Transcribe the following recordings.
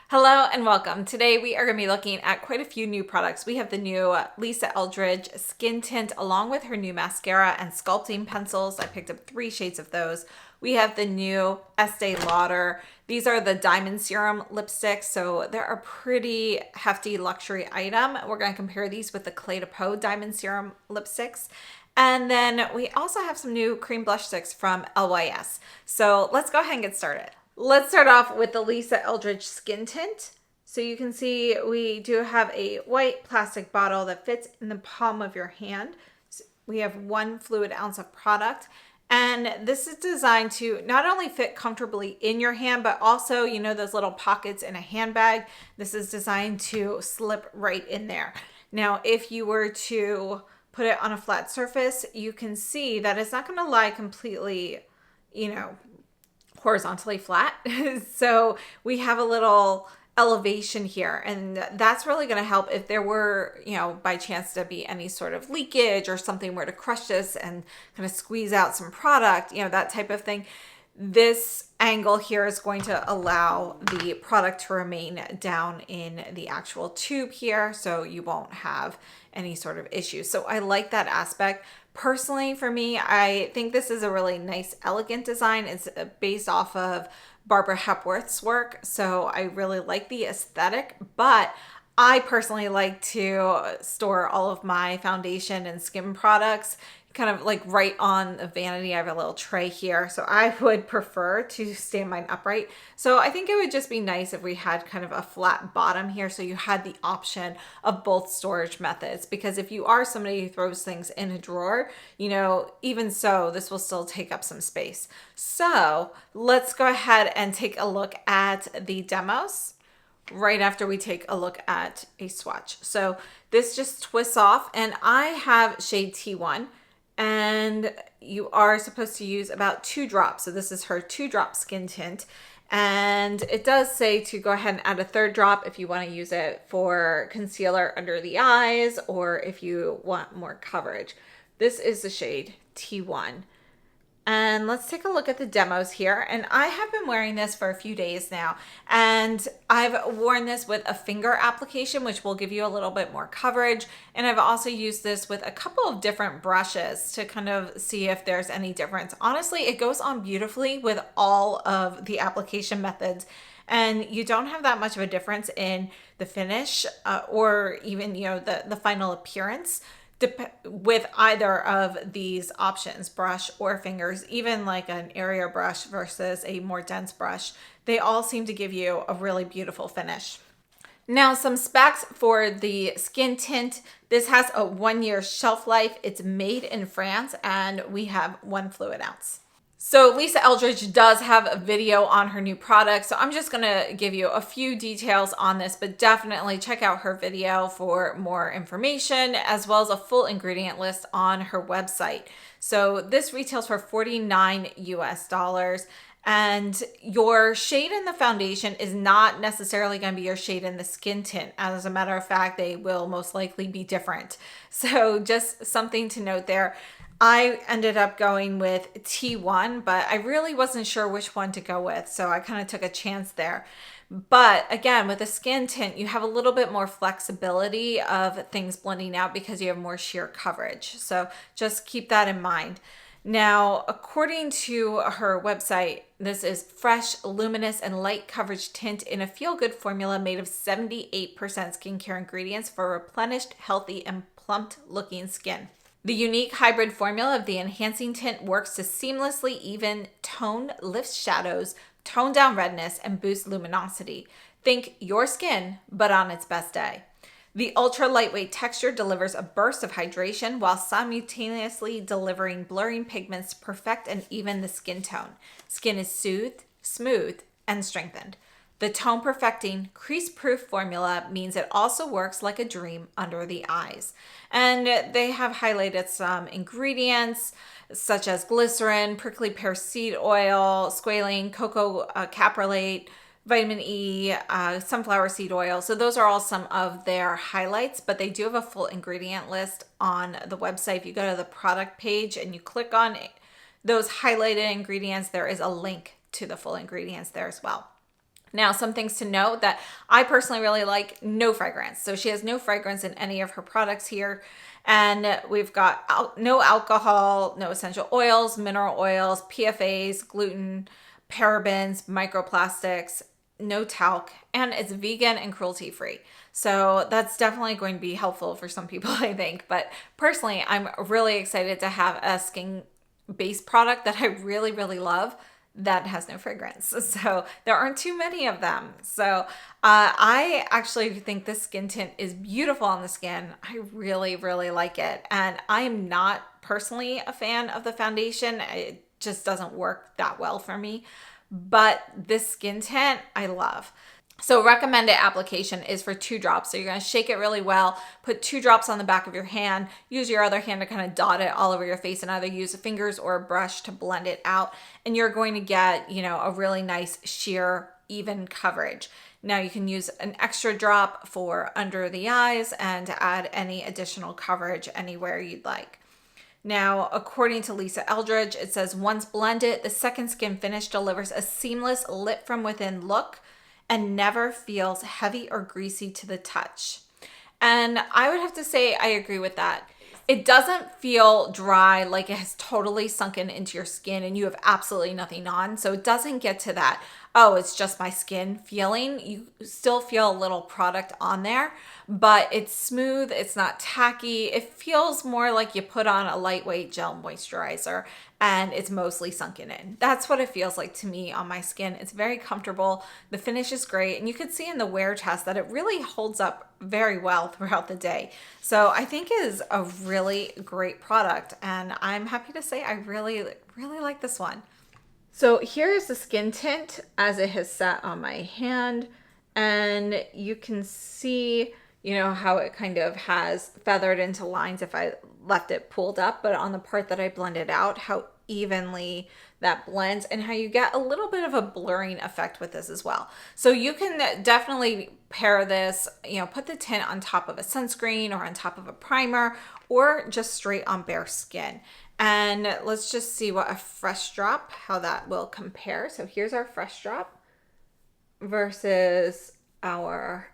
Hello and welcome. Today we are going to be looking at quite a few new products. We have the new Lisa Eldridge Skin Tint along with her new mascara and sculpting pencils. I picked up 3 shades of those. We have the new ESTEE Lauder. These are the Diamond Serum lipsticks, so they're a pretty hefty luxury item. We're going to compare these with the Cle de Peau Diamond Serum lipsticks. And then we also have some new cream blush sticks from LYS. So let's go ahead and get started. Let's start off with the Lisa Eldridge Skin Tint. So you can see we do have a white plastic bottle that fits in the palm of your hand. So we have 1 fluid ounce of product. And this is designed to not only fit comfortably in your hand, but also, you know, those little pockets in a handbag. This is designed to slip right in there. Now, if you were to put it on a flat surface, you can see that it's not going to lie completely, horizontally flat. So we have a little elevation here, and that's really going to help if there were, by chance to be any sort of leakage or something were to crush this and kind of squeeze out some product, that type of thing. This angle here is going to allow the product to remain down in the actual tube here, so you won't have any sort of issues. So I like that aspect. Personally, for me, I think this is a really nice, elegant design. It's based off of Barbara Hepworth's work, so I really like the aesthetic, but I personally like to store all of my foundation and skin products kind of like right on the vanity. I have a little tray here, so I would prefer to stand mine upright. So I think it would just be nice if we had kind of a flat bottom here, so you had the option of both storage methods, because if you are somebody who throws things in a drawer, even so, this will still take up some space. So let's go ahead and take a look at the demos right after we take a look at a swatch. So this just twists off, and I have shade T1. And you are supposed to use about 2 drops. So this is her 2-drop skin tint. And it does say to go ahead and add a 3rd drop if you want to use it for concealer under the eyes or if you want more coverage. This is the shade T1. And let's take a look at the demos here. And I have been wearing this for a few days now. And I've worn this with a finger application, which will give you a little bit more coverage. And I've also used this with a couple of different brushes to kind of see if there's any difference. Honestly, it goes on beautifully with all of the application methods. And you don't have that much of a difference in the finish or even, the final appearance with either of these options, brush or fingers. Even like an area brush versus a more dense brush, they all seem to give you a really beautiful finish. Now, some specs for the skin tint. This has a 1-year shelf life. It's made in France, and we have 1 fluid ounce. So Lisa Eldridge does have a video on her new product, so I'm just going to give you a few details on this, but definitely check out her video for more information, as well as a full ingredient list on her website. So this retails for $49 US, and your shade in the foundation is not necessarily going to be your shade in the skin tint. As a matter of fact, they will most likely be different. So just something to note there. I ended up going with T1, but I really wasn't sure which one to go with, so I kind of took a chance there. But again, with a skin tint, you have a little bit more flexibility of things blending out because you have more sheer coverage. So just keep that in mind. Now, according to her website, this is fresh, luminous, and light coverage tint in a feel-good formula made of 78% skincare ingredients for replenished, healthy, and plumped-looking skin. The unique hybrid formula of the enhancing tint works to seamlessly even tone, lift shadows, tone down redness, and boost luminosity. Think your skin, but on its best day. The ultra lightweight texture delivers a burst of hydration while simultaneously delivering blurring pigments to perfect and even the skin tone. Skin is soothed, smooth, and strengthened. The tone perfecting, crease-proof formula means it also works like a dream under the eyes. And they have highlighted some ingredients such as glycerin, prickly pear seed oil, squalane, cocoa caprylate, vitamin E, sunflower seed oil. So those are all some of their highlights, but they do have a full ingredient list on the website. If you go to the product page and you click on those highlighted ingredients, there is a link to the full ingredients there as well. Now, some things to note that I personally really like: no fragrance. So she has no fragrance in any of her products here. And we've got no alcohol, no essential oils, mineral oils, PFAs, gluten, parabens, microplastics, no talc, and it's vegan and cruelty free. So that's definitely going to be helpful for some people, I think. But personally, I'm really excited to have a skin-based product that I really, really love that has no fragrance. So there aren't too many of them. So I actually think this skin tint is beautiful on the skin. I really, really like it. And I am not personally a fan of the foundation. It just doesn't work that well for me. But this skin tint, I love. So recommended application is for 2 drops. So you're going to shake it really well, put 2 drops on the back of your hand, use your other hand to kind of dot it all over your face, and either use fingers or a brush to blend it out. And you're going to get, you know, a really nice sheer, even coverage. Now you can use an extra drop for under the eyes and to add any additional coverage anywhere you'd like. Now, according to Lisa Eldridge, it says, once blended, the second skin finish delivers a seamless lit from within look and never feels heavy or greasy to the touch. And I would have to say I agree with that. It doesn't feel dry, like it has totally sunken into your skin and you have absolutely nothing on. So it doesn't get to that, oh, it's just my skin feeling. You still feel a little product on there, but it's smooth. It's not tacky. It feels more like you put on a lightweight gel moisturizer and it's mostly sunken in. That's what it feels like to me on my skin. It's very comfortable. The finish is great. And you could see in the wear test that it really holds up very well throughout the day. So I think it is a really great product. And I'm happy to say I really, really like this one. So here's the skin tint as it has sat on my hand. And you can see, you know, how it kind of has feathered into lines if I left it pulled up, but on the part that I blended out, how evenly that blends and how you get a little bit of a blurring effect with this as well. So you can definitely pair this, you know, put the tint on top of a sunscreen or on top of a primer or just straight on bare skin. And let's just see what a fresh drop, how that will compare. So here's our fresh drop versus our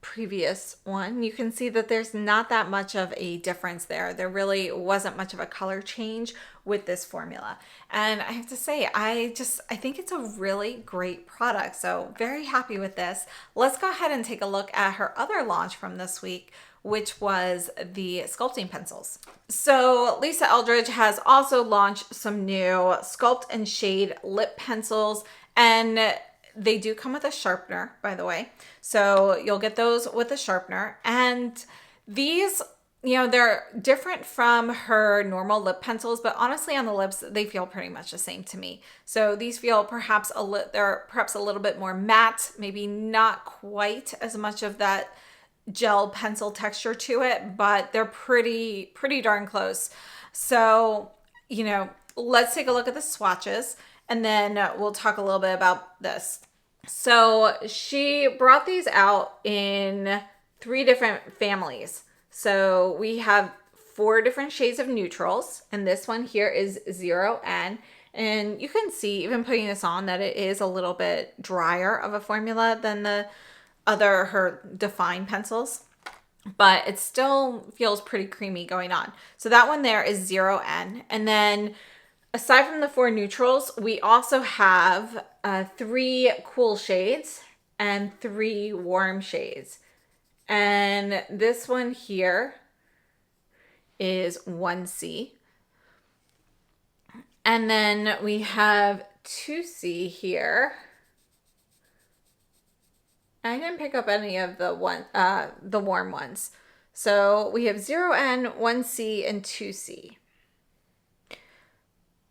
previous one. You can see that there's not that much of a difference there. There really wasn't much of a color change with this formula. And I have to say, I think it's a really great product. So very happy with this. Let's go ahead and take a look at her other launch from this week, which was the sculpting pencils. So Lisa Eldridge has also launched some new Sculpt and Shade lip pencils, and they do come with a sharpener, by the way. So you'll get those with a sharpener. And these, you know, they're different from her normal lip pencils, but honestly on the lips, they feel pretty much the same to me. So these feel perhaps they're perhaps a little bit more matte, maybe not quite as much of that gel pencil texture to it, but they're pretty darn close. So, you know, let's take a look at the swatches and then we'll talk a little bit about this. So she brought these out in 3 different families. So we have 4 different shades of neutrals, and this one here is 0N. And you can see, even putting this on, that it is a little bit drier of a formula than her Define pencils, but it still feels pretty creamy going on. So that one there is 0N. And then aside from the 4 neutrals, we also have 3 cool shades and 3 warm shades. And this one here is 1C. And then we have 2C here. I didn't pick up any of the warm ones. So we have 0N, 1C, and 2C.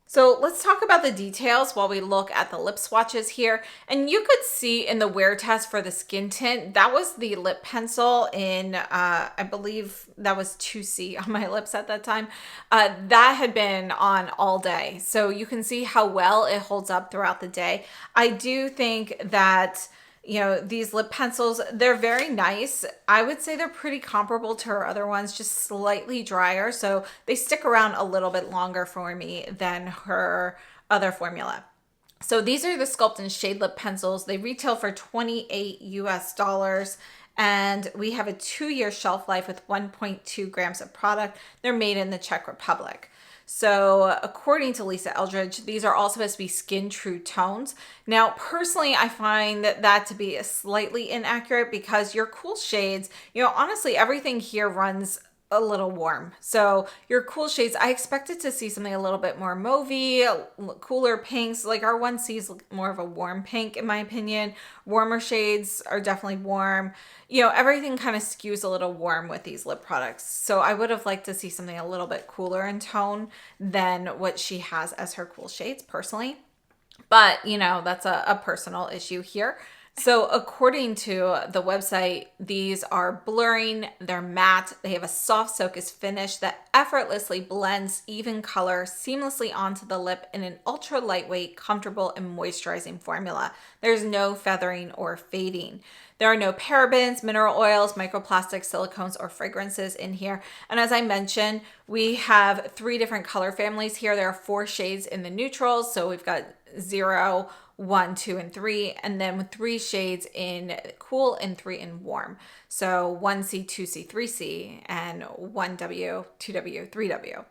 So let's talk about the details while we look at the lip swatches here. And you could see in the wear test for the skin tint, that was the lip pencil in, I believe that was 2C on my lips at that time. That had been on all day. So you can see how well it holds up throughout the day. I do think that, you know, these lip pencils, they're very nice. I would say they're pretty comparable to her other ones, just slightly drier. So they stick around a little bit longer for me than her other formula. So these are the Sculpt and Shade Lip Pencils. They retail for $28 US. And we have a 2-year shelf life with 1.2 grams of product. They're made in the Czech Republic. So according to Lisa Eldridge, these are all supposed to be skin true tones. Now, personally, I find that to be slightly inaccurate because your cool shades, honestly, everything here runs a little warm. So your cool shades, I expected to see something a little bit more mauvey, cooler pinks. Like our 1C is more of a warm pink in my opinion. Warmer shades are definitely warm. Everything kind of skews a little warm with these lip products. So I would have liked to see something a little bit cooler in tone than what she has as her cool shades personally. But, that's a personal issue here. So according to the website, these are blurring, they're matte, they have a soft Socus finish that effortlessly blends even color seamlessly onto the lip in an ultra lightweight, comfortable, and moisturizing formula. There's no feathering or fading. There are no parabens, mineral oils, microplastics, silicones, or fragrances in here. And as I mentioned, we have 3 different color families here. There are 4 shades in the neutrals. So we've got 0, 1, 2, and 3, and then with 3 shades in cool and 3 in warm. So 1C, 2C, 3C, and 1W, 2W, 3W.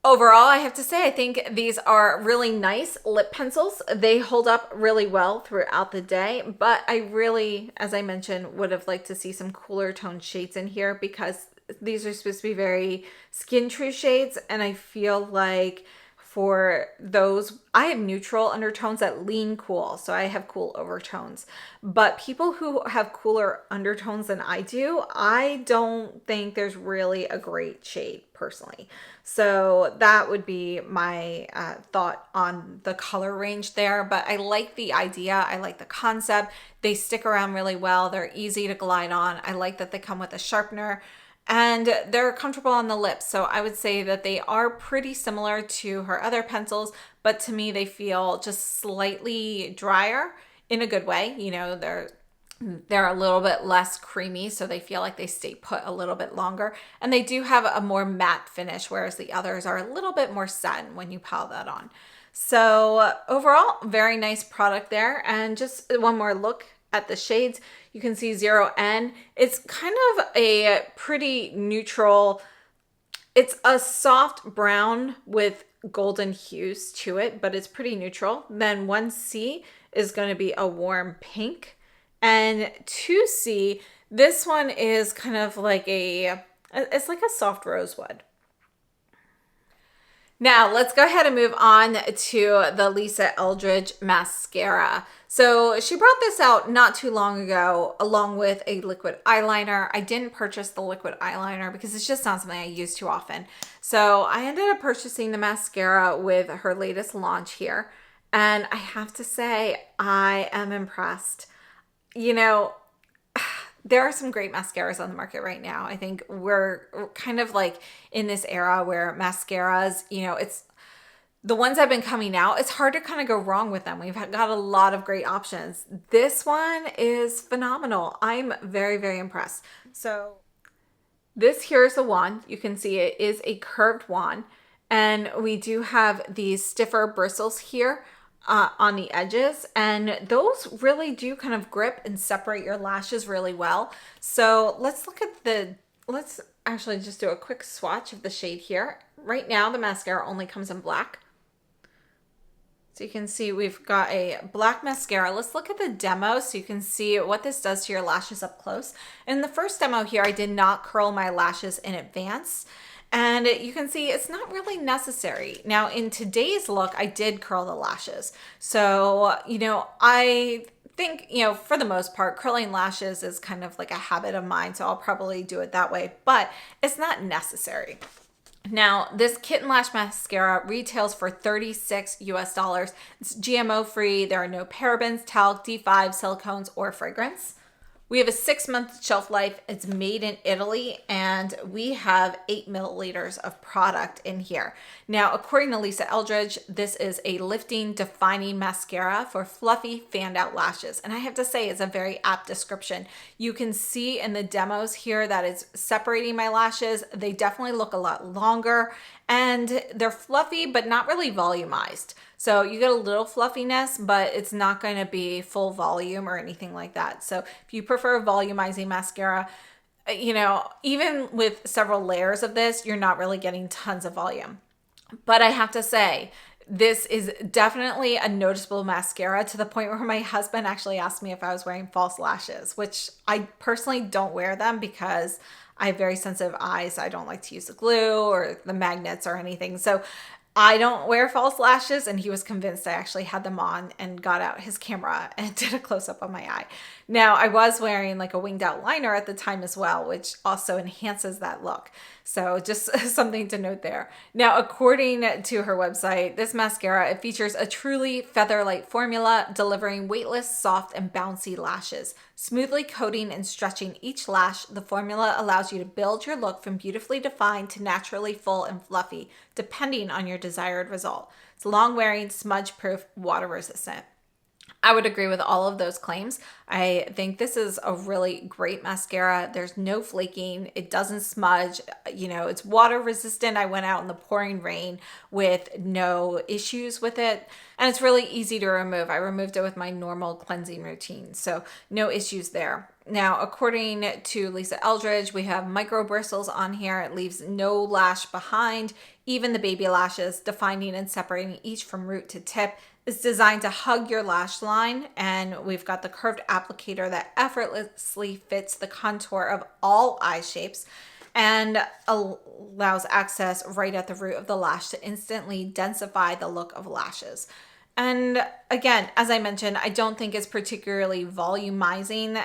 Overall, I have to say, I think these are really nice lip pencils. They hold up really well throughout the day, but I really, as I mentioned, would have liked to see some cooler tone shades in here because these are supposed to be very skin true shades, and I feel like for those, I have neutral undertones that lean cool, so I have cool overtones. But people who have cooler undertones than I do, I don't think there's really a great shade personally. So that would be my thought on the color range there. But I like the idea. I like the concept. They stick around really well. They're easy to glide on. I like that they come with a sharpener. And they're comfortable on the lips. So I would say that they are pretty similar to her other pencils, but to me, they feel just slightly drier in a good way. They're a little bit less creamy, so they feel like they stay put a little bit longer. And they do have a more matte finish, whereas the others are a little bit more satin when you pile that on. So overall, very nice product there. And just one more look at the shades. You can see 0N. It's kind of a pretty neutral, it's a soft brown with golden hues to it, but it's pretty neutral. Then 1C is going to be a warm pink. And 2C, this one is kind of like it's like a soft rosewood. Now, let's go ahead and move on to the Lisa Eldridge mascara. So she brought this out not too long ago along with a liquid eyeliner. I didn't purchase the liquid eyeliner because it's just not something I use too often. So I ended up purchasing the mascara with her latest launch here. And I have to say, I am impressed. There are some great mascaras on the market right now. I think we're kind of like in this era where mascaras, it's the ones that have been coming out, it's hard to kind of go wrong with them. We've got a lot of great options. This one is phenomenal. I'm very, very impressed. So this here is the wand. You can see it is a curved wand. And we do have these stiffer bristles here on the edges, and those really do kind of grip and separate your lashes really well. So let's actually just do a quick swatch of the shade here. Right now the mascara only comes in black. So you can see we've got a black mascara. Let's look at the demo so you can see what this does to your lashes up close. In the first demo here, I did not curl my lashes in advance. And you can see it's not really necessary. Now in today's look, I did curl the lashes. So, I think, for the most part, curling lashes is kind of like a habit of mine. So I'll probably do it that way, but it's not necessary. Now, this Kitten Lash Mascara retails for $36 US. It's GMO free. There are no parabens, talc, D5, silicones, or fragrance. We have a 6-month shelf life. It's made in Italy, and we have 8 milliliters of product in here. Now, according to Lisa Eldridge, this is a lifting, defining mascara for fluffy, fanned out lashes. And I have to say, it's a very apt description. You can see in the demos here that it's separating my lashes. They definitely look a lot longer, and they're fluffy, but not really volumized. So you get a little fluffiness, but it's not going to be full volume or anything like that. So if you prefer volumizing mascara, you know, even with several layers of this, you're not really getting tons of volume. But I have to say, this is definitely a noticeable mascara, to the point where my husband actually asked me if I was wearing false lashes, which I personally don't wear them because I have very sensitive eyes. I don't like to use the glue or the magnets or anything. So I don't wear false lashes, and he was convinced I actually had them on and got out his camera and did a close-up on my eye. Now, I was wearing like a winged out liner at the time as well, which also enhances that look. So just something to note there. Now, according to her website, this mascara, it features a truly feather-light formula, delivering weightless, soft, and bouncy lashes. Smoothly coating and stretching each lash, the formula allows you to build your look from beautifully defined to naturally full and fluffy, depending on your desired result. It's long-wearing, smudge-proof, water-resistant. I would agree with all of those claims. I think this is a really great mascara. There's no flaking. It doesn't smudge. You know, it's water resistant. I went out in the pouring rain with no issues with it. And it's really easy to remove. I removed it with my normal cleansing routine. So no issues there. Now, according to Lisa Eldridge, we have micro bristles on here. It leaves no lash behind, even the baby lashes, defining and separating each from root to tip. It's designed to hug your lash line, and we've got the curved applicator that effortlessly fits the contour of all eye shapes and allows access right at the root of the lash to instantly densify the look of lashes. And again, as I mentioned, I don't think it's particularly volumizing,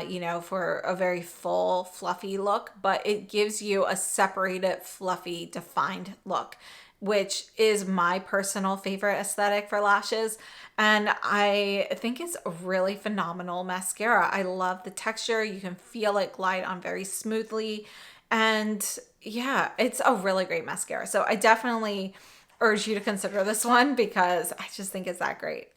you know, for a very full, fluffy look, but it gives you a separated, fluffy, defined look, which is my personal favorite aesthetic for lashes. And I think it's a really phenomenal mascara. I love the texture. You can feel it glide on very smoothly. And yeah, it's a really great mascara. So I definitely urge you to consider this one because I just think it's that great.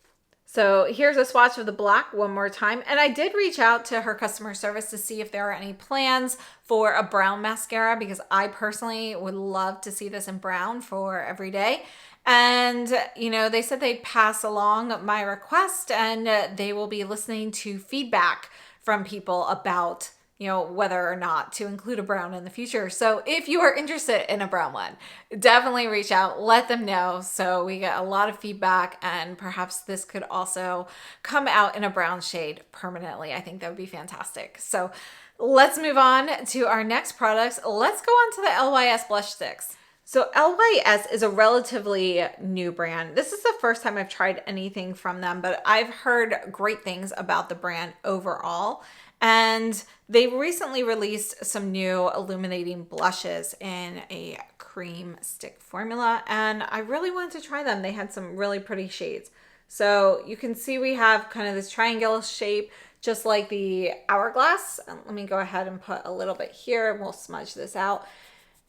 So here's a swatch of the black one more time. And I did reach out to her customer service to see if there are any plans for a brown mascara, because I personally would love to see this in brown for every day. And, you know, they said they'd pass along my request, and they will be listening to feedback from people about, you know, whether or not to include a brown in the future. So if you are interested in a brown one, definitely reach out, let them know, so we get a lot of feedback, and perhaps this could also come out in a brown shade permanently. I think that would be fantastic. So let's move on to our next products. Let's go on to the LYS Blush Sticks. So LYS is a relatively new brand. This is the first time I've tried anything from them, but I've heard great things about the brand overall. And they recently released some new illuminating blushes in a cream stick formula, and I really wanted to try them. They had some really pretty shades. So you can see we have kind of this triangle shape, just like the hourglass. Let me go ahead and put a little bit here, and we'll smudge this out.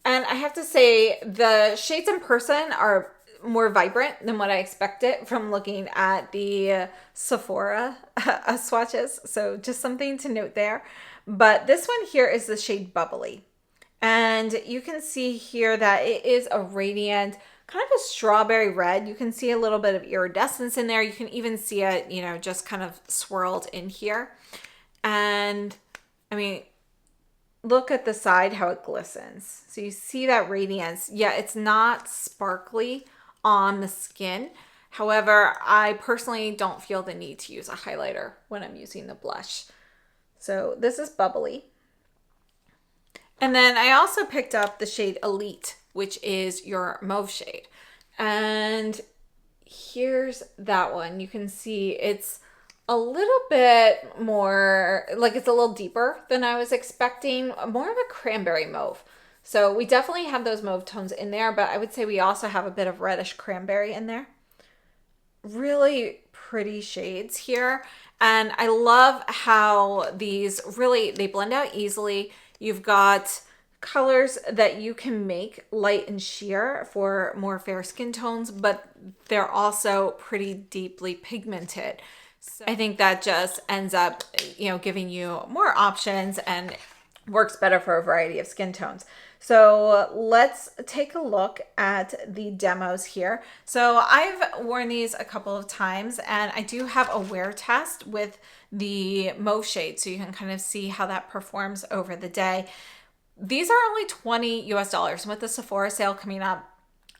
And I have to say, the shades in person are more vibrant than what I expected from looking at the Sephora swatches. So just something to note there. But this one here is the shade Bubbly. And you can see here that it is a radiant, kind of a strawberry red. You can see a little bit of iridescence in there. You can even see it, you know, just kind of swirled in here. And I mean, look at the side, how it glistens. So you see that radiance. Yeah, it's not sparkly on the skin. However, I personally don't feel the need to use a highlighter when I'm using the blush. So this is Bubbly. And then I also picked up the shade Elite, which is your mauve shade. And here's that one. You can see it's a little bit more, like it's a little deeper than I was expecting, more of a cranberry mauve. So we definitely have those mauve tones in there, but I would say we also have a bit of reddish cranberry in there. Really pretty shades here. And I love how these really, they blend out easily. You've got colors that you can make light and sheer for more fair skin tones, but they're also pretty deeply pigmented. So I think that just ends up, you know, giving you more options, and works better for a variety of skin tones. So let's take a look at the demos here. So I've worn these a couple of times, and I do have a wear test with the mauve shade, so you can kind of see how that performs over the day. These are only $20 US, and with the Sephora sale coming up,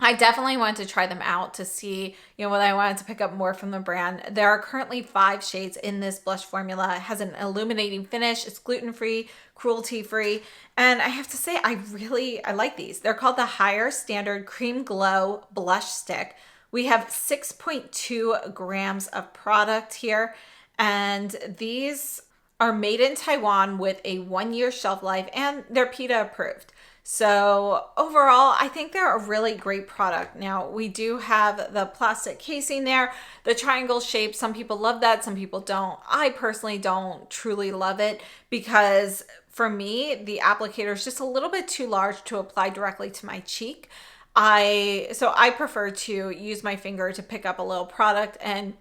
I definitely wanted to try them out to see, whether I wanted to pick up more from the brand. There are currently 5 shades in this blush formula. It has an illuminating finish. It's gluten-free, cruelty-free. And I have to say, I like these. They're called the Higher Standard Cream Glow Blush Stick. We have 6.2 grams of product here. And these are made in Taiwan with a 1-year shelf life, and they're PETA approved. So overall, I think they're a really great product. Now, we do have the plastic casing there, the triangle shape. Some people love that, some people don't. I personally don't truly love it because for me, the applicator is just a little bit too large to apply directly to my cheek. So I prefer to use my finger to pick up a little product and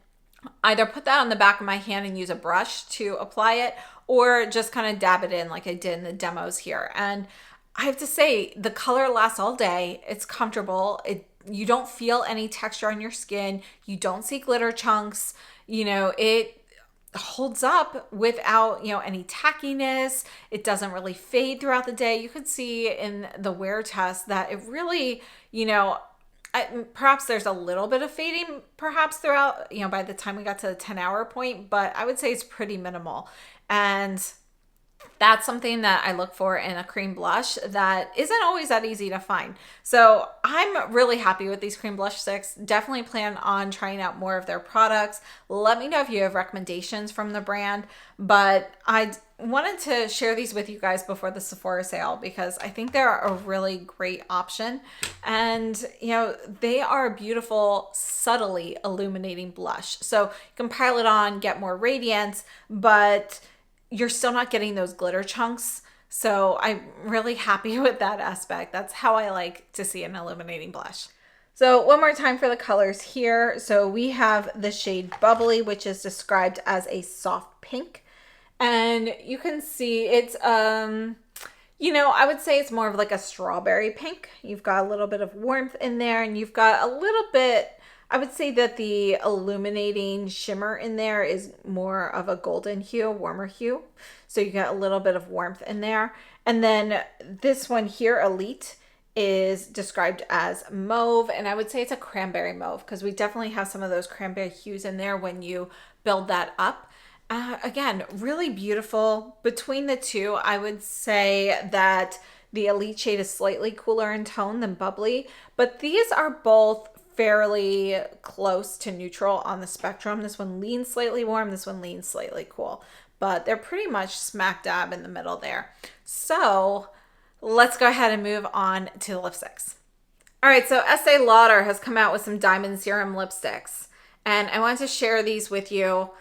either put that on the back of my hand and use a brush to apply it, or just kind of dab it in like I did in the demos here. And I have to say, the color lasts all day. It's comfortable. You don't feel any texture on your skin. You don't see glitter chunks. It holds up without, any tackiness. It doesn't really fade throughout the day. You could see in the wear test that it really, perhaps there's a little bit of fading perhaps throughout, by the time we got to the 10-hour point, but I would say it's pretty minimal. And that's something that I look for in a cream blush that isn't always that easy to find. So I'm really happy with these cream blush sticks. Definitely plan on trying out more of their products. Let me know if you have recommendations from the brand, but I wanted to share these with you guys before the Sephora sale because I think they're a really great option. And, they are a beautiful, subtly illuminating blush. So you can pile it on, get more radiance, but you're still not getting those glitter chunks. So I'm really happy with that aspect. That's how I like to see an illuminating blush. So one more time for the colors here. So we have the shade Bubbly, which is described as a soft pink. And you can see it's, I would say it's more of like a strawberry pink. You've got a little bit of warmth in there, and you've got a little bit, I would say that the illuminating shimmer in there is more of a golden hue, warmer hue. So you get a little bit of warmth in there. And then this one here, Elite, is described as mauve. And I would say it's a cranberry mauve because we definitely have some of those cranberry hues in there when you build that up. Again, really beautiful. Between the two, I would say that the Elite shade is slightly cooler in tone than Bubbly. But these are both fairly close to neutral on the spectrum. This one leans slightly warm, this one leans slightly cool, but they're pretty much smack dab in the middle there. So let's go ahead and move on to the lipsticks. All right, so ESTEE Lauder has come out with some diamond serum lipsticks, and I wanted to share these with you.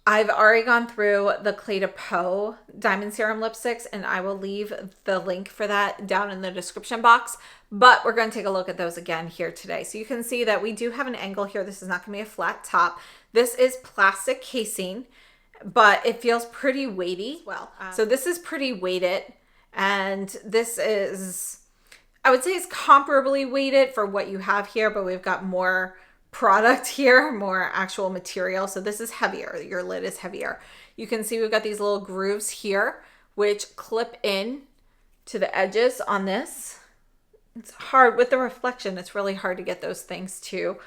I've already gone through the Cle de Peau Diamond Serum Lipsticks, and I will leave the link for that down in the description box. But we're going to take a look at those again here today. So you can see that we do have an angle here. This is not going to be a flat top. This is plastic casing, but it feels pretty weighty. Well, so this is pretty weighted, and this is, I would say it's comparably weighted for what you have here, but we've got more product here, more actual material. So this is heavier. Your lid is heavier. You can see we've got these little grooves here, which clip in to the edges on this. It's hard with the reflection. It's really hard to get those things to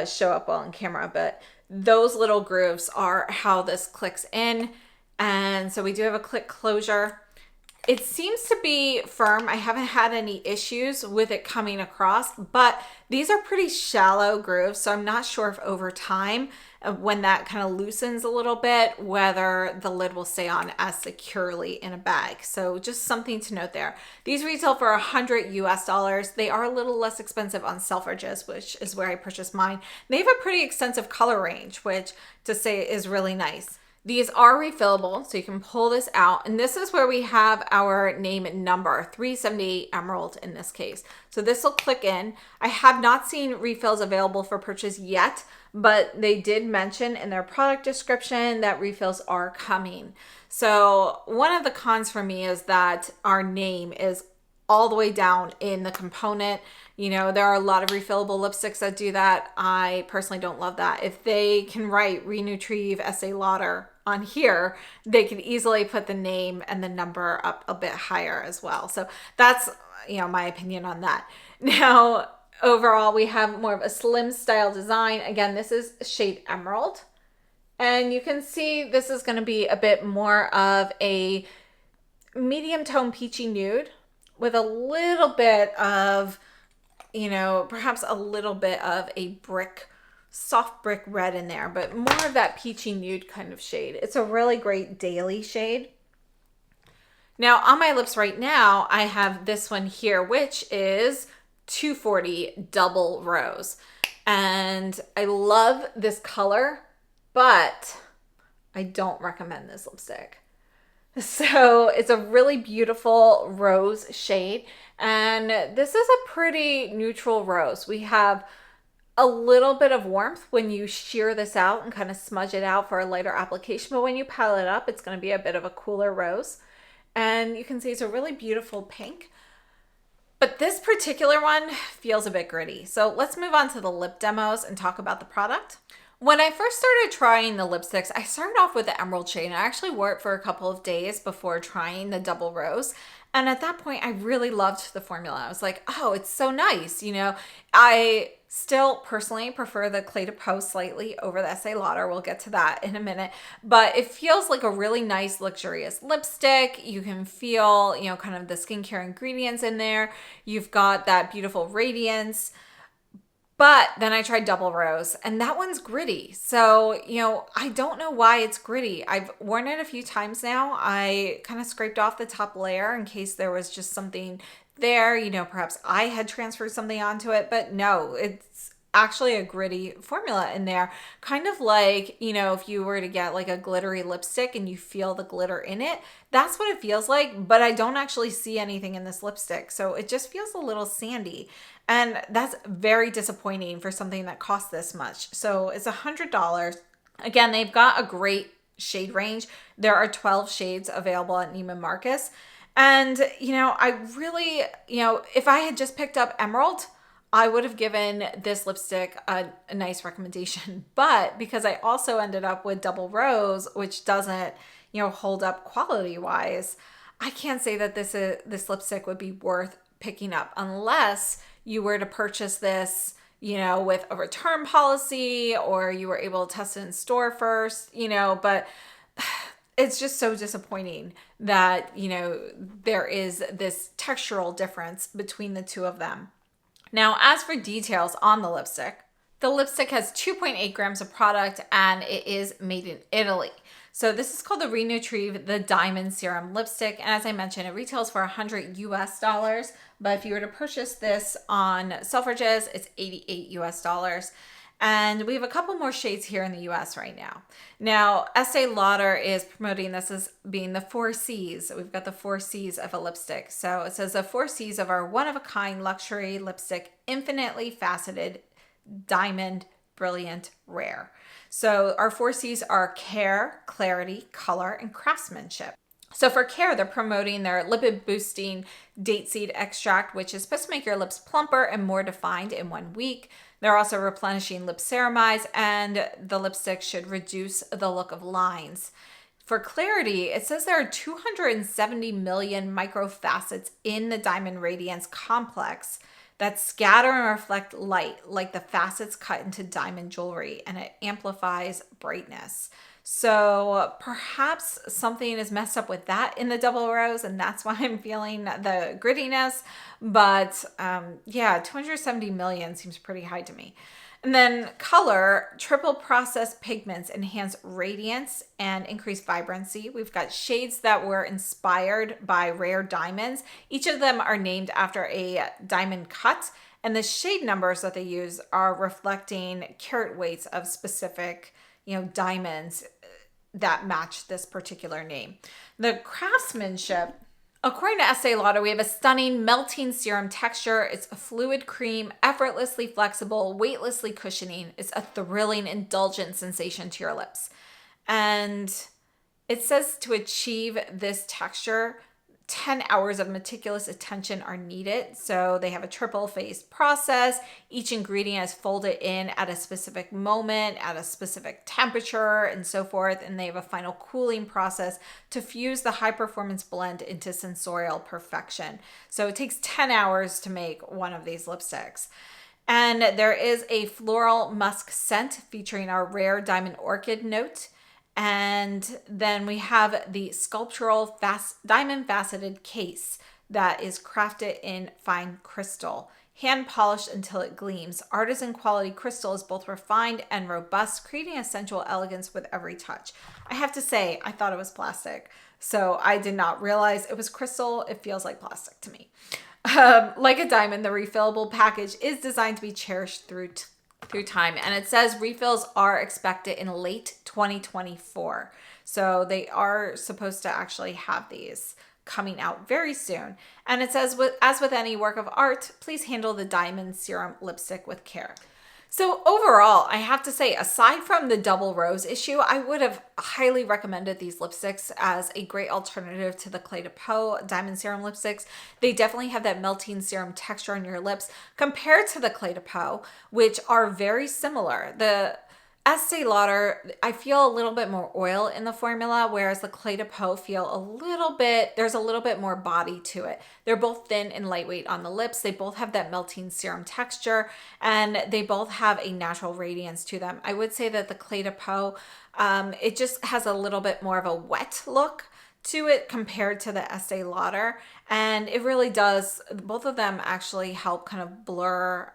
show up well on camera, but those little grooves are how this clicks in. And so we do have a click closure. It seems to be firm. I haven't had any issues with it coming across, but these are pretty shallow grooves. So I'm not sure if over time, when that kind of loosens a little bit, whether the lid will stay on as securely in a bag. So just something to note there. These retail for $100 US. They are a little less expensive on Selfridges, which is where I purchased mine. They have a pretty extensive color range, which to say is really nice. These are refillable, so you can pull this out. And this is where we have our name and number, 378 Emerald in this case. So this will click in. I have not seen refills available for purchase yet, but they did mention in their product description that refills are coming. So one of the cons for me is that our name is all the way down in the component. You know, there are a lot of refillable lipsticks that do that. I personally don't love that. If they can write Re-Nutrive Estee Lauder on here, they can easily put the name and the number up a bit higher as well. So that's, you know, my opinion on that. Now, overall, we have more of a slim style design. Again, this is shade Emerald. And you can see this is going to be a bit more of a medium tone peachy nude with a little bit of, you know, perhaps a little bit of a brick, soft brick red in there, but more of that peachy nude kind of shade. It's a really great daily shade. Now on my lips right now, I have this one here, which is 240 Double Rose. And I love this color, but I don't recommend this lipstick. So it's a really beautiful rose shade. And this is a pretty neutral rose. We have a little bit of warmth when you shear this out and kind of smudge it out for a lighter application. But when you pile it up, it's going to be a bit of a cooler rose. And you can see it's a really beautiful pink. But this particular one feels a bit gritty. So let's move on to the lip demos and talk about the product. When I first started trying the lipsticks, I started off with the Emerald shade. I actually wore it for a couple of days before trying the Double Rose. And at that point, I really loved the formula. I was like, oh, it's so nice. You know, I still personally prefer the Cle de Peau slightly over the Estee Lauder. We'll get to that in a minute. But it feels like a really nice, luxurious lipstick. You can feel, you know, kind of the skincare ingredients in there. You've got that beautiful radiance. But then I tried Double Rose, and that one's gritty. So, you know, I don't know why it's gritty. I've worn it a few times now. I kind of scraped off the top layer in case there was just something there. You know, perhaps I had transferred something onto it, but no, it's actually a gritty formula in there. Kind of like, you know, if you were to get like a glittery lipstick and you feel the glitter in it, that's what it feels like, but I don't actually see anything in this lipstick. So it just feels a little sandy. And that's very disappointing for something that costs this much. So it's $100. Again, they've got a great shade range. There are 12 shades available at Neiman Marcus. And, you know, I really, you know, if I had just picked up Emerald, I would have given this lipstick a nice recommendation. But because I also ended up with Double Rose, which doesn't, you know, hold up quality wise, I can't say that this lipstick would be worth picking up unless you were to purchase this, you know, with a return policy, or you were able to test it in store first, you know, but it's just so disappointing that, you know, there is this textural difference between the two of them. Now, as for details on the lipstick has 2.8 grams of product and it is made in Italy. So this is called the Re-Nutrive, the Diamond Serum Lipstick. And as I mentioned, it retails for $100 US. But if you were to purchase this on Selfridges, it's $88 US. And we have a couple more shades here in the US right now. Now, Estee Lauder is promoting this as being the 4 C's. We've got the 4 C's of a lipstick. So it says the 4 C's of our one-of-a-kind luxury lipstick, infinitely faceted, diamond, brilliant, rare. So our 4 C's are care, clarity, color, and craftsmanship. So for care, they're promoting their lipid boosting date seed extract, which is supposed to make your lips plumper and more defined in 1 week. They're also replenishing lip ceramides, and the lipstick should reduce the look of lines. For clarity, it says there are 270 million microfacets in the Diamond Radiance complex that scatter and reflect light like the facets cut into diamond jewelry, and it amplifies brightness. So perhaps something is messed up with that in the Double Rose, and that's why I'm feeling the grittiness. But yeah, 270 million seems pretty high to me. And then color, triple processed pigments enhance radiance and increase vibrancy. We've got shades that were inspired by rare diamonds. Each of them are named after a diamond cut, and the shade numbers that they use are reflecting carat weights of specific, you know, diamonds that match this particular name. The craftsmanship According to Estee Lauder, we have a stunning melting serum texture. It's a fluid cream, effortlessly flexible, weightlessly cushioning. It's a thrilling, indulgent sensation to your lips. And it says to achieve this texture, 10 hours of meticulous attention are needed. So they have a triple phase process. Each ingredient is folded in at a specific moment, at a specific temperature, and so forth. And they have a final cooling process to fuse the high performance blend into sensorial perfection. So it takes 10 hours to make one of these lipsticks. And there is a floral musk scent featuring our rare diamond orchid note. And then we have the sculptural diamond faceted case that is crafted in fine crystal, hand polished until it gleams. Artisan quality crystal is both refined and robust, creating a sensual elegance with every touch. I have to say, I thought it was plastic, so I did not realize it was crystal. It feels like plastic to me. Like a diamond, the refillable package is designed to be cherished through time, and it says refills are expected in late 2024. So they are supposed to actually have these coming out very soon. And it says, as with any work of art, please handle the diamond serum lipstick with care. So overall, I have to say, aside from the double rose issue, I would have highly recommended these lipsticks as a great alternative to the Cle de Peau diamond serum lipsticks. They definitely have that melting serum texture on your lips compared to the Cle de Peau, which are very similar. The Estee Lauder, I feel a little bit more oil in the formula, whereas the Cle de Peau there's a little bit more body to it. They're both thin and lightweight on the lips. They both have that melting serum texture, and they both have a natural radiance to them. I would say that the Cle de Peau, it just has a little bit more of a wet look to it compared to the Estee Lauder, and it really does. Both of them actually help kind of blur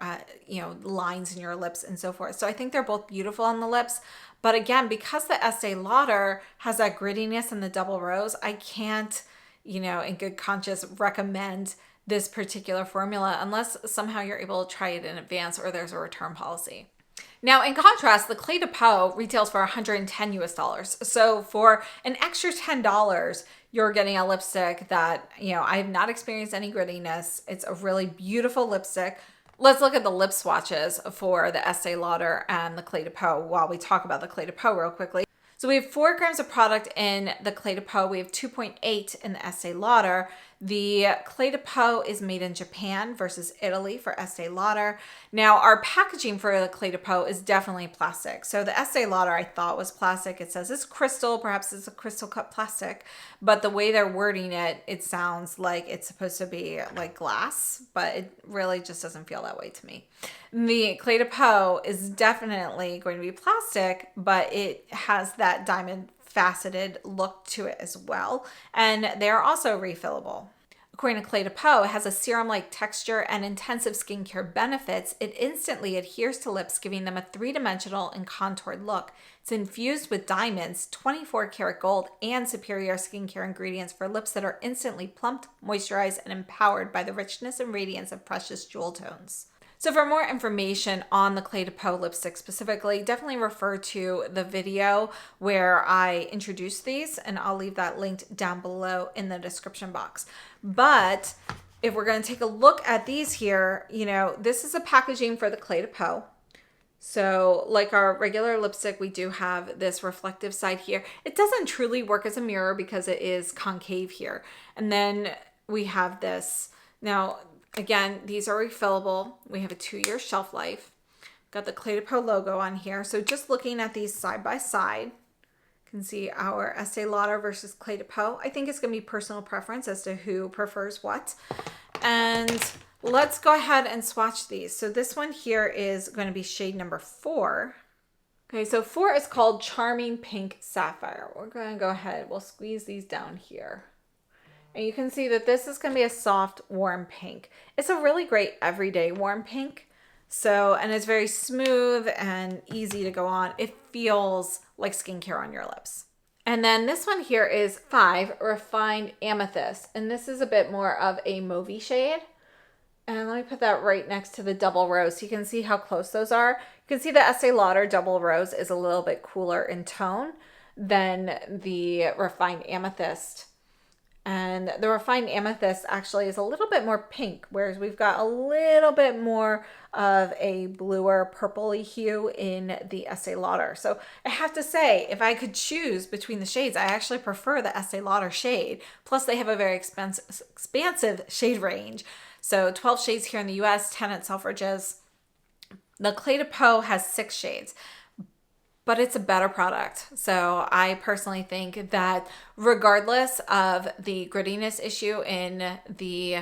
lines in your lips and so forth. So I think they're both beautiful on the lips, but again, because the Estee Lauder has that grittiness and the double rose, I can't in good conscience recommend this particular formula unless somehow you're able to try it in advance or there's a return policy. Now, in contrast, the Cle de Peau retails for $110 US. So for an extra $10, you're getting a lipstick that, I have not experienced any grittiness. It's a really beautiful lipstick. Let's look at the lip swatches for the Estee Lauder and the Cle de Peau while we talk about the Cle de Peau real quickly. So we have 4 grams of product in the Cle de Peau. We have 2.8 in the Estee Lauder. The Cle de Peau is made in Japan versus Italy for Estee Lauder. Now, our packaging for the Cle de Peau is definitely plastic. So the Estee Lauder I thought was plastic. It says it's crystal, perhaps it's a crystal cut plastic, but the way they're wording it, it sounds like it's supposed to be like glass, but it really just doesn't feel that way to me. The Cle de Peau is definitely going to be plastic, but it has that diamond faceted look to it as well, and they're also refillable. According to Cle de Peau, it has a serum-like texture and intensive skincare benefits. It instantly adheres to lips, giving them a 3-dimensional and contoured look. It's infused with diamonds, 24 karat gold, and superior skincare ingredients for lips that are instantly plumped, moisturized, and empowered by the richness and radiance of precious jewel tones. So for more information on the Cle de Peau lipstick specifically, definitely refer to the video where I introduced these, and I'll leave that linked down below in the description box. But if we're going to take a look at these here, this is the packaging for the Cle de Peau. So like our regular lipstick, we do have this reflective side here. It doesn't truly work as a mirror because it is concave here. And then we have this. Now, again, these are refillable. We have a 2-year shelf life. Got the Cle de Peau logo on here. So just looking at these side by side, you can see our Estee Lauder versus Cle de Peau. I think it's going to be personal preference as to who prefers what. And let's go ahead and swatch these. So this one here is going to be shade number 4. Okay, so 4 is called Charming Pink Sapphire. We're going to go ahead. We'll squeeze these down here. And you can see that this is going to be a soft, warm pink. It's a really great everyday warm pink. So, and it's very smooth and easy to go on. It feels like skincare on your lips. And then this one here is 5, Refined Amethyst. And this is a bit more of a mauvey shade. And let me put that right next to the Double Rose so you can see how close those are. You can see the Estee Lauder Double Rose is a little bit cooler in tone than the Refined Amethyst. And the refined amethyst actually is a little bit more pink, whereas we've got a little bit more of a bluer purpley hue in the Estee Lauder. So I have to say, if I could choose between the shades, I actually prefer the Estee Lauder shade. Plus they have a very expansive shade range. So 12 shades here in the US, 10 at Selfridges. The Cle de Peau has 6 shades, but it's a better product. So I personally think that regardless of the grittiness issue in the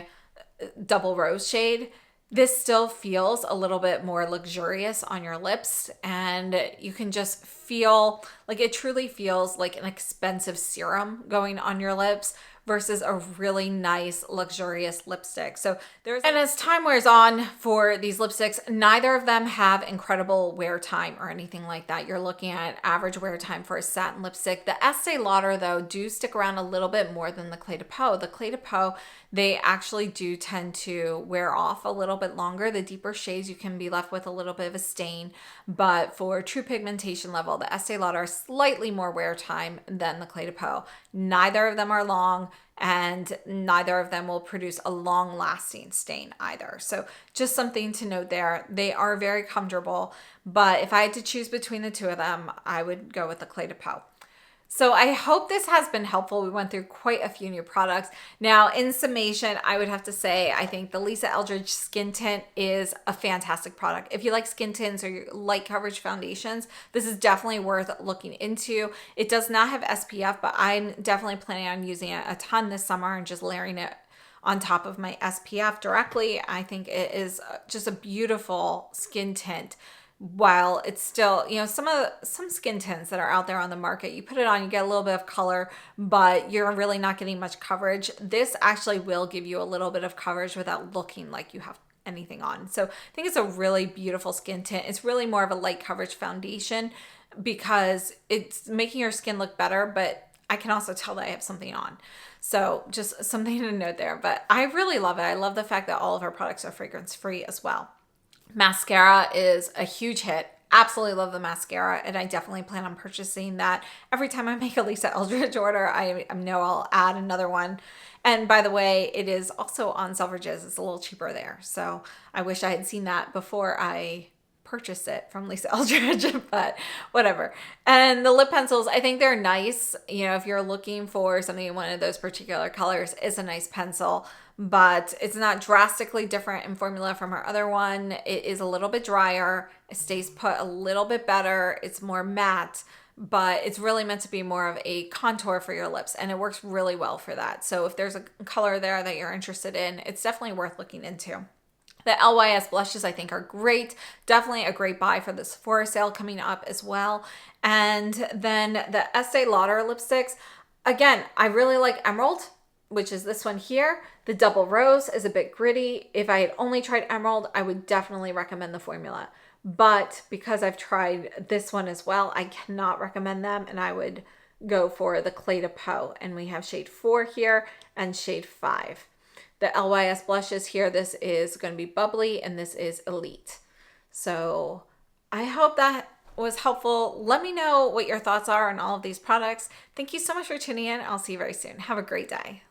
double rose shade, this still feels a little bit more luxurious on your lips, and you can just feel like it truly feels like an expensive serum going on your lips versus a really nice luxurious lipstick. And as time wears on for these lipsticks, neither of them have incredible wear time or anything like that. You're looking at average wear time for a satin lipstick. The Estee Lauder though do stick around a little bit more than the Cle de Peau. The Cle de Peau, they actually do tend to wear off a little bit longer. The deeper shades you can be left with a little bit of a stain, but for true pigmentation level, the Estee Lauder is slightly more wear time than the Cle de Peau. Neither of them are long, and neither of them will produce a long lasting stain either. So just something to note there. They are very comfortable, but if I had to choose between the two of them, I would go with the Cle de Peau. So I hope this has been helpful. We went through quite a few new products. Now in summation, I would have to say, I think the Lisa Eldridge Skin Tint is a fantastic product. If you like skin tints or you like coverage foundations, this is definitely worth looking into. It does not have SPF, but I'm definitely planning on using it a ton this summer and just layering it on top of my SPF directly. I think it is just a beautiful skin tint. While it's still, you know, some skin tints that are out there on the market, you put it on, you get a little bit of color, but you're really not getting much coverage. This actually will give you a little bit of coverage without looking like you have anything on. So I think it's a really beautiful skin tint. It's really more of a light coverage foundation because it's making your skin look better, but I can also tell that I have something on. So just something to note there, but I really love it. I love the fact that all of our products are fragrance free as well. Mascara is a huge hit. Absolutely love the mascara, and I definitely plan on purchasing that. Every time I make a Lisa Eldridge order, I know I'll add another one. And by the way, it is also on Selfridges. It's a little cheaper there. So I wish I had seen that before I purchased it from Lisa Eldridge, but whatever. And the lip pencils, I think they're nice. You know, if you're looking for something in one of those particular colors, it's a nice pencil, but it's not drastically different in formula from our other one. It is a little bit drier. It stays put a little bit better. It's more matte, but it's really meant to be more of a contour for your lips, and it works really well for that. So if there's a color there that you're interested in, it's definitely worth looking into. The LYS blushes I think are great. Definitely a great buy for the Sephora sale coming up as well. And then the Estee Lauder lipsticks, again, I really like Emerald, which is this one here. The Double Rose is a bit gritty. If I had only tried Emerald, I would definitely recommend the formula. But because I've tried this one as well, I cannot recommend them, and I would go for the Cle de Peau. And we have shade 4 here and shade 5. The LYS blushes here, this is going to be Bubbly, and this is Elite. So I hope that was helpful. Let me know what your thoughts are on all of these products. Thank you so much for tuning in. I'll see you very soon. Have a great day.